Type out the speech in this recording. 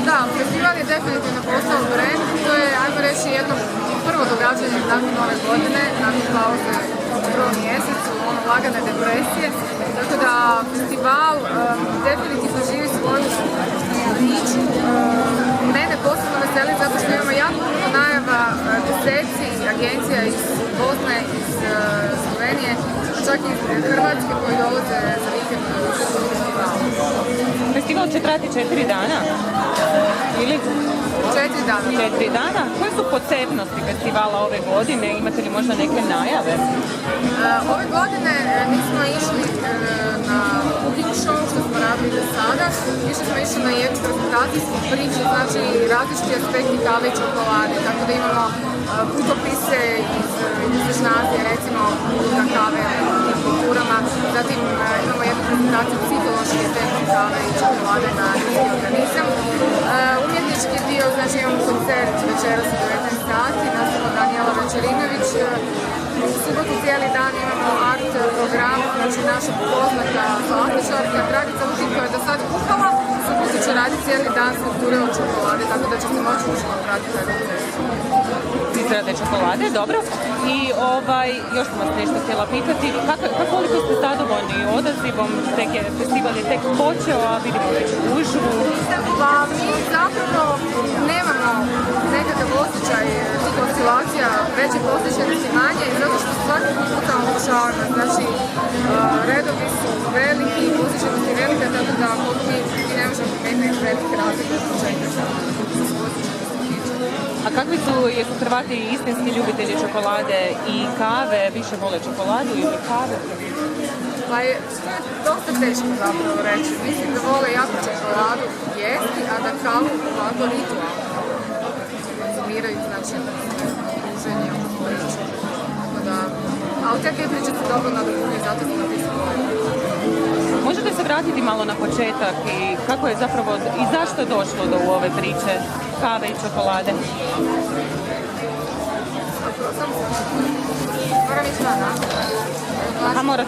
Da, festival je definitivno postao brend. To je, ajmo reći, jedno prvo događanje nakon nove godine, nakon pauze u prvom mjesecu, ono lagane depresije. Tako da festival definitivno živi svoju priču. Mene posebno veseli zato što imamo jako puno najava deseci agencija iz Bosne, iz Slovenije, čak i iz Hrvatske koji dolaze za vikend u festival. Festival će trati 4 dana? Ili? 4 dana. 4 dana? Koje su posebnosti festivala ove godine? Imate li možda neke najave? Ove godine nismo išli na cooking show što smo radili do sada. Više smo išli na jednu prezentacijsku priču, znači različiti aspekti kave i čokolade. Tako da imamo putopise iz Istočne Azije, recimo na kave u kulturama. Zatim imamo jednu prezentaciju psihološke efekte kave i čokolade na ljudski organizam. Umjetnički dio, znači imamo koncert večeras u 19 sati, nastavno Danijela Večerinović. U subotu cijeli dan imamo art program, znači naša poznata slastičarka Dragica Lutin koja je do sad kuhala. U subotu će raditi cijeli dan skulpture od čokolade, tako da će se moći uživo pratiti taj koncert. Izrade čokolade, dobro. I još sam vas nešto htjela pitati, koliko ste zadovoljni odazivom, festival je tek počeo, a vidimo već gužvu. Pa mi zapravo nemamo nekakav osjećaj tih oscilacija, veće posjećenosti manje, zato što svaki puta omogućavamo. Znači, redovi su veliki, posjećenosti velika, tako da mi ne možemo primetiti velike razlike od početka. A kakvi jesu Hrvati istinski ljubitelji čokolade i kave, više vole čokoladu ili kave? Pa je dosta teško zapravo reći. Mislim da vole jako čokoladu jesti, a da kavu ovako ritualno konzumiraju, znači druženje u priču. Ali te dvije priče su dobro nadopune i zato smo napisali. Možete se vratiti malo na početak i kako je zapravo i zašto je došlo do ove priče kave i čokolade? Moram ići van, a? A morate